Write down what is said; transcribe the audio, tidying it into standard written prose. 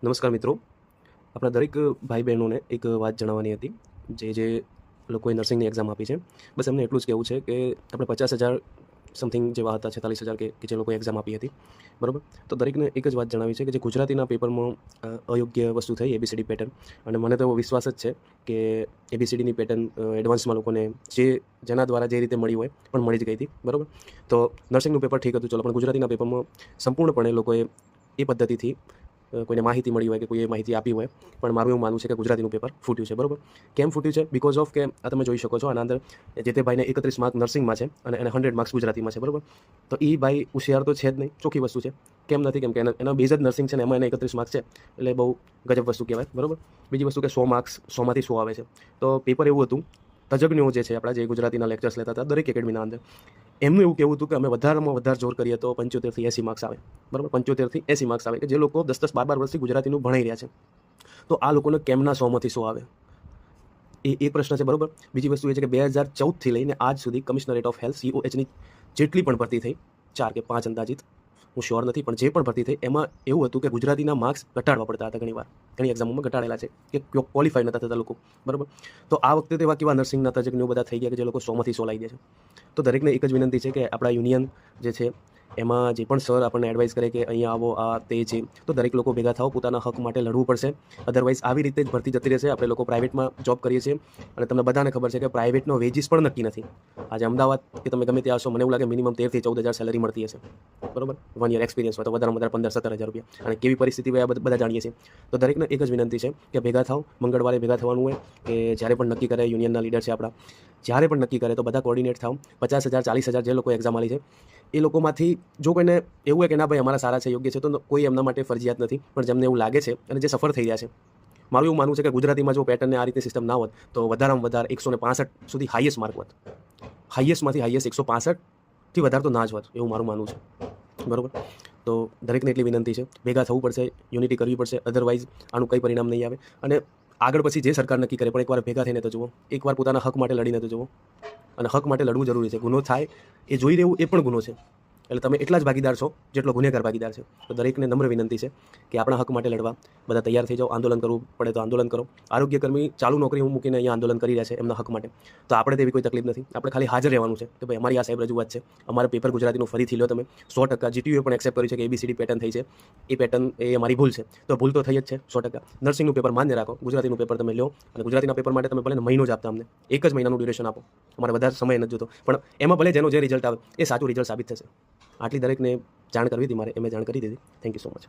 નમસ્કાર મિત્રો, આપણા દરેક ભાઈ બહેનોને એક વાત જણાવવાની હતી. જે લોકોએ નર્સિંગની એક્ઝામ આપી છે, બસ એમને એટલું જ કહેવું છે કે આપણે 50,000 સમથિંગ જેવા હતા, 46,000 કે જે લોકોએ એક્ઝામ આપી હતી, બરાબર. તો દરેકને એક જ વાત જણાવી છે કે જે ગુજરાતીના પેપરમાં અયોગ્ય વસ્તુ થઈ એબીસીડી પેટર્ન, અને મને તો એવો વિશ્વાસ જ છે કે એબીસીડીની પેટર્ન એડવાન્સમાં લોકોને જેના દ્વારા જે રીતે મળી હોય પણ મળી જ ગઈ હતી, બરાબર. તો નર્સિંગનું પેપર ઠીક હતું, ચલો, પણ ગુજરાતીના પેપરમાં સંપૂર્ણપણે લોકોએ એ પદ્ધતિથી કોઈને માહિતી મળી હોય કે કોઈએ માહિતી આપી હોય, પણ મારું એવું માનવું છે કે ગુજરાતીનું પેપર ફૂટ્યું છે, બરાબર. કેમ ફૂટ્યું છે? બિકોઝ ઓફ કે આ તમે જોઈ શકો છો, આના અંદર જે તે ભાઈને 31 માર્ક નર્સિંગમાં છે અને એને 100 માર્ક્સ ગુજરાતીમાં છે, બરાબર. તો એ ભાઈ હોશિયાર તો છે જ નહીં, ચોખ્ખી વસ્તુ છે. કેમ નથી? કેમ કે એના બેઝ જ નર્સિંગ છે ને એમાં એને 31 માર્ક્સ છે, એટલે બહુ ગજબ વસ્તુ કહેવાય, બરાબર. બીજી વસ્તુ કે 100 માર્ક્સ 100માંથી 100 આવે છે. તો પેપર એવું હતું, તજજ્ઞો જે છે આપણા, જે ગુજરાતીના લેક્ચર્સ લેતા હતા દરેક એકેડમીના અંદર, એમનું એવું કહેવું હતું કે અમે વધારેમાં વધારે જોર કરીએ તો 75થી 80 માર્ક્સ આવે, બરાબર. 75થી 80 માર્ક્સ આવે, કે જે લોકો 10-10, 12-12 વર્ષથી ગુજરાતીનું ભણાઈ રહ્યા છે. તો આ લોકોને કેમના 100માંથી 100 આવે? એ એક પ્રશ્ન છે, બરાબર. બીજી વસ્તુ એ છે કે 2014થી લઈને આજ સુધી કમિશનરેટ ઓફ હેલ્થ COHની જેટલી પણ ભરતી થઈ, 4 કે 5 અંદાજિત, હું શ્યોર નથી, પણ જે પણ ભરતી થઈ એમાં એવું હતું કે ગુજરાતીના માર્ક્સ ઘટાડવા પડતા હતા. ઘણી એક્ઝામોમાં ઘટાડેલા છે કે ક્વોલિફાઈ નતા થતા લોકો, બરાબર. તો આ વખતે તો એવા કેવા નર્સિંગના તજજ્ઞો બધા થઈ ગયા કે જે લોકો 100માંથી 100 લાવી દે છે. તો દરેકને એક જ વિનંતી છે કે આપણા યુનિયન જે છે એમાં જે પણ સર આપણને એડવાઇસ કરે કે અહીંયા આવો, આ તે છે, તો દરેક લોકો ભેગા થાઓ, પોતાના હક માટે લડવું પડશે. અધરવાઇઝ આવી રીતે જ ભરતી જતી રહેશે. આપણે લોકો પ્રાઇવેટમાં જોબ કરીએ છીએ અને તમને બધાને ખબર છે કે પ્રાઇવેટનો વેજીસ પણ નક્કી નથી. આજે અમદાવાદ કે તમે ગમે ત્યાં આવશો, મને એવું લાગે મિનિમમ 13,000 થી 14,000 સેલરી મળતી હશે, બરાબર. 1 યર એક્સપિરિયન્સ હોય તો વધારે 15-17,000 રૂપિયા, અને કેવી પરિસ્થિતિ હોય આ બધા જાણીએ છીએ. તો દરેકને એક જ વિનંતી છે કે ભેગા થાવ. મંગળવારે ભેગા થવાનું હોય કે જ્યારે પણ નક્કી કરે યુનિયનના લીડર છે આપણા, જ્યારે પણ નક્કી કરે તો બધા કોર્ડિનેટ થાવ. 50,000 40,000 જે લોકો એક્ઝામ આલી છે એ લોકોમાંથી જો કોઈને એવું હોય કે ના ભાઈ અમારા સારા છે, યોગ્ય છે, તો કોઈ એમના માટે ફરજિયાત નથી, પણ જેમને એવું લાગે છે અને જે સફળ થઈ રહ્યા છે, મારું એવું માનવું છે કે ગુજરાતીમાં જો પેટર્નને આ રીતે સિસ્ટમ ના હોત તો વધારેમાં વધારે 165 સુધી હાઈએસ્ટ માર્ક હોત. હાઈએસ્ટમાંથી હાઈએસ્ટ 165થી વધારે તો ના જ હોત, એવું મારું માનવું છે, બરાબર. તો દરેકને એટલી વિનંતી છે, ભેગા થવું પડશે, યુનિટી કરવી પડશે, અધરવાઇઝ આનું કંઈ પરિણામ નહીં આવે. અને આગળ પછી જે સરકાર નક્કી કરે, પણ એકવાર ભેગા થઈને તો જુઓ, એકવાર પોતાના હક માટે લડીને તો જુઓ. અને હક માટે લડવું જરૂરી છે. ગુનો થાય એ જોઈ રહેવું એ પણ ગુનો છે. એટલે તમે એટલા જ ભાગીદાર છો જેટલો ગુનેગાર ભાગીદાર છે. તો દરેકને નમ્ર વિનંતી છે કે આપણા હક માટે લડવા બધા તૈયાર થઈ જાઓ. આંદોલન કરવું પડે તો આંદોલન કરો. આરોગ્યકર્મી ચાલુ નોકરી હું મૂકીને અહીંયા આંદોલન કરી રહ્યા છે એમના હક માટે, તો આપણે તેવી કોઈ તકલીફ નથી. આપણે ખાલી હાજર રહેવાનું છે કે ભાઈ અમારી આ સાહેબ રજૂઆત છે, અમારા પેપર ગુજરાતીનું ફરીથી લો તમે. 100% GTUએ પણ એક્સેપ્ટ કર્યું છે કે એબીસીડી પેટર્ન થઈ છે, એ પેટર્ન એ અમારી ભૂલ છે. તો ભૂલ તો થઈ જ છે 100%. નર્સિંગનું પેપર માન્ય રાખો, ગુજરાતીનું પેપર તમે લો, અને ગુજરાતીના પેપર માટે તમે ભલે મહિનો જ આપતા, અમને 1 જ મહિનાનું ડ્યુરેશન આપો, અમારે વધારે સમય નથી જોતો, પણ એમાં ભલે જેનો જે રિઝલ્ટ આવે એ સાચું રિઝલ્ટ સાબિત થશે. આટલી દરેકને જાણ કરવી હતી મારે, એ મેં જાણ કરી દીધી. Thank you so much.